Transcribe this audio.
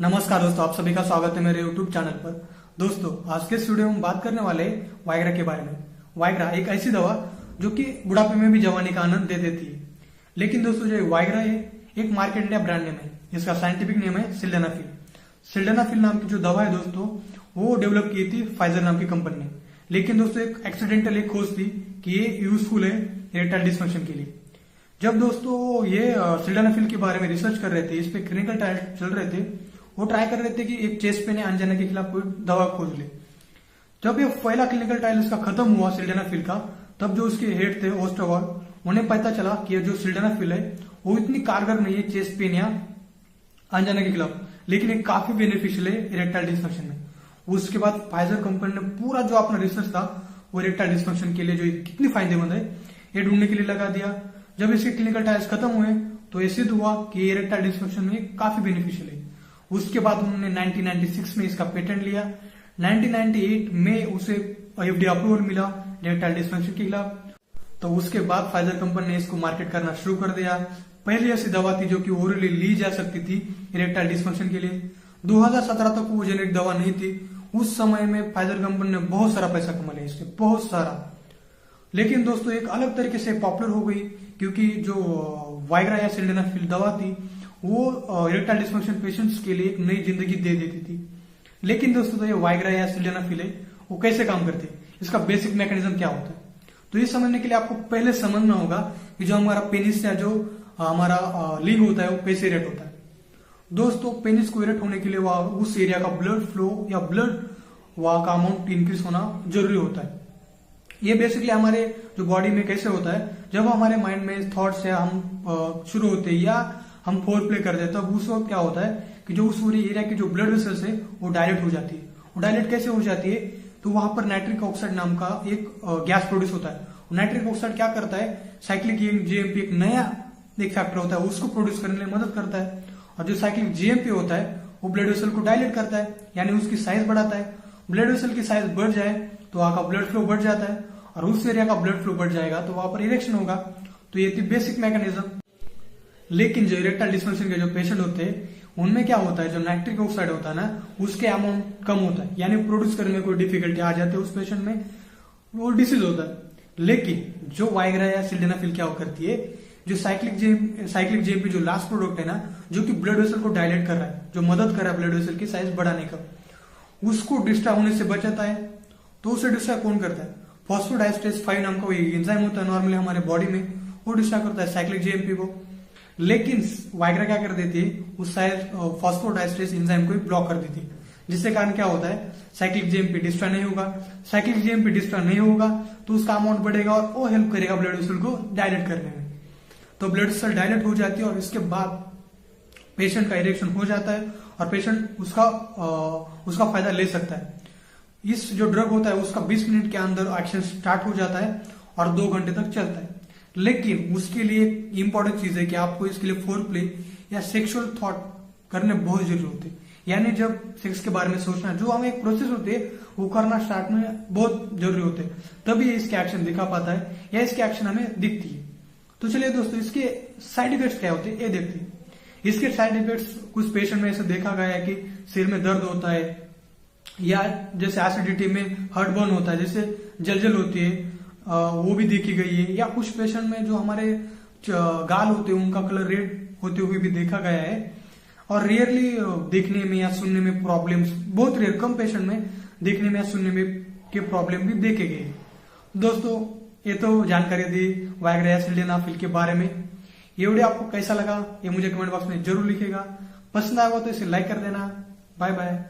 नमस्कार दोस्तों, आप सभी का स्वागत है मेरे YouTube चैनल पर। दोस्तों, आज के इस वीडियो में बात करने वाले हैं वाइग्रा के बारे में। वाइग्रा एक ऐसी दवा जो कि बुढ़ापे में भी जवानी का आनंद दे देती है। लेकिन दोस्तों, जो वाइग्रा है एक मार्केट इंडिया ब्रांड नेम है, जिसका साइंटिफिक नेम है सिल्डेनाफिल। सिल्डेनाफिल नाम की जो दवा है दोस्तों, वो डेवलप की थी फाइजर नाम की कंपनी ने। लेकिन दोस्तों, एक एक्सीडेंटल एक खोज थी कि ये यूजफुल है इरेक्टाइल डिस्फंक्शन के लिए। जब दोस्तों ये सिल्डेनाफिल के बारे में रिसर्च कर रहे थे, इस पे क्लिनिकल ट्रायल चल रहे थे, वो ट्राई कर रहे थे कि एक चेस्ट पेन या अंजाना के खिलाफ कोई दवा खोज ले। जब ये पहला क्लिनिकल ट्रायल इसका खत्म हुआ सिल्डेनाफिल का, तब जो उसके हेड थे ओस्ट्रोवॉल, उन्हें पता चला कि जो सिल्डेनाफिल है वो इतनी कारगर नहीं है चेस्ट पेन या अंजाना के खिलाफ, लेकिन ये काफी बेनिफिशियल है इरेक्टाइल डिस्फंक्शन में। उसके बाद फाइजर कंपनी ने पूरा जो अपना रिसर्च था वो इरेक्टाइल डिस्फंक्शन के लिए जो कितनी फायदेमंद है ये ढूंढने के लिए लगा दिया। जब इसके क्लिनिकल ट्रायल्स खत्म हुए तो ये सिद्ध हुआ कि इरेक्टाइल डिस्फंक्शन में काफी बेनिफिशियल है। उसके बाद उन्होंने 1996 में इसका पेटेंट लिया। 1998 में उसे FDA अप्रूवल मिला इरेक्टाइल डिस्फंक्शन के खिलाफ। तो उसके बाद फाइजर कंपनी ने इसको मार्केट करना शुरू कर दिया। पहली ऐसी दवा थी जो कि ओरली ली जा सकती थी इरेक्टाइल डिस्फंक्शन के लिए। 2017 तक वो जेनेरिक दवा नहीं थी। उस समय में फाइजर कंपनी ने बहुत सारा पैसा कमा लिया इससे, बहुत सारा। लेकिन दोस्तों, एक अलग तरीके से पॉपुलर हो गई, क्योंकि जो वाइग्रा या सिल्डेनाफिल दवा थी वो इरेक्टाइल डिस्फंक्शन पेशेंट्स के लिए एक नई जिंदगी दे देती थी। लेकिन दोस्तों, तो ये वाइग्रा या सिल्डेनाफिल है वो कैसे काम करते हैं, इसका बेसिक मैकेनिज्म क्या होता है, तो ये समझने के लिए आपको पहले समझना होगा कि जो हमारा पेनिस या जो हमारा लिंग होता है वो कैसे इरेक्ट होता है। दोस्तों, पेनिस को इरेक्ट होने के लिए उस एरिया का ब्लड फ्लो या ब्लड का अमाउंट इंक्रीज होना जरूरी होता है। ये बेसिकली हमारे जो बॉडी में कैसे होता है, जब हमारे माइंड में थॉट्स या हम शुरू होते हैं या हम फोर प्ले कर देते हैं, तब उस वक्त क्या होता है कि जो उस एरिया की जो ब्लड वेसल्स है वो डायलेट हो जाती है। वो डायलेट कैसे हो जाती है, तो वहां पर नाइट्रिक ऑक्साइड नाम का एक गैस प्रोड्यूस होता है। नाइट्रिक ऑक्साइड क्या करता है, साइक्लिक जीएमपी एक नया एक फैक्टर होता है, उसको प्रोड्यूस करने में मदद करता है। और जो साइक्लिक जीएमपी होता है वो ब्लड वेसल को डायलेट करता है, यानी उसकी साइज बढ़ाता है। ब्लड वेसल की साइज बढ़ जाए तो वहां का ब्लड फ्लो बढ़ जाता है, और उस एरिया का ब्लड फ्लो बढ़ जाएगा तो वहां पर इरेक्शन होगा। तो ये थी बेसिक मैकेनिज्म। लेकिन जो इरेक्टाइल डिस्फंक्शन के जो पेशेंट होते हैं उनमें क्या होता है, जो नाइट्रिक ऑक्साइड होता है ना, उसके अमाउंट कम होता है, यानी प्रोड्यूस करने में कोई डिफिकल्टी आ जाती है उस पेशेंट में, वो डिसीज होता है। लेकिन जो वाइग्रा या सिल्डेनाफिल क्या करती है, जो साइक्लिक जेएमपी जो लास्ट प्रोडक्ट है ना, जो कि ब्लड वेसल को डायलेट कर रहा है, जो मदद कर रहा है ब्लड वेसल की साइज बढ़ाने का, उसको डिस्टर्ब होने से बचाता है। तो उसे डिस्टर्ब कौन करता है, फॉस्फोडाइस्टेरेस 5 नाम का एंजाइम होता है नॉर्मली हमारे बॉडी में, वो डिस्टर्ब करता है साइक्लिक जेएमपी को। लेकिन वाइग्रा क्या कर देती है, उस फॉस्फोडाइस्टेरेस एंजाइम को ब्लॉक कर देती है, जिससे कारण क्या होता है, साइक्लिक जेएमपी डिस्ट्रॉय नहीं होगा। साइक्लिक जेएमपी डिस्ट्रॉय नहीं होगा तो उसका अमाउंट बढ़ेगा और वो हेल्प करेगा ब्लड वेसल को डायलेट करने में। तो ब्लड वेसल डायलेट हो जाती है और इसके बाद पेशेंट का इरेक्शन हो जाता है और पेशेंट उसका फायदा ले सकता है। इस जो ड्रग होता है उसका 20 मिनट के अंदर एक्शन स्टार्ट हो जाता है और 2 घंटे तक चलता है। लेकिन उसके लिए इंपॉर्टेंट चीज है कि आपको इसके लिए फोर प्ले या सेक्सुअल थॉट करने बहुत जरूरी होते हैं, यानी जब सेक्स के बारे में सोचना, जो हमें एक प्रोसेस होते हैं वो करना स्टार्ट में बहुत जरूरी होते हैं, तभी इसके एक्शन दिखा पाता है या इसके एक्शन हमें दिखती है। तो चलिए दोस्तों, इसके साइड इफेक्ट्स क्या होते हैं ये देखते हैं। इसके साइड इफेक्ट्स कुछ पेशेंट में ऐसे देखा गया है कि सिर में दर्द होता है, या जैसे एसिडिटी में हर्ट बर्न होता है, जैसे जलजल होती है, वो भी देखी गई है। या कुछ पेशेंट में जो हमारे गाल होते हैं उनका कलर रेड होते हुए भी देखा गया है। और रियरली देखने में या सुनने में प्रॉब्लम्स, बहुत रेयर, कम पेशेंट में देखने में या सुनने में के प्रॉब्लम भी देखे गए। दोस्तों, ये तो जानकारी दी वाइग्रा या सिल्डेनाफिल के बारे में। ये वीडियो आपको कैसा लगा ये मुझे कमेंट बॉक्स में जरूर लिखेगा। पसंद आएगा तो इसे लाइक कर देना। Bye bye.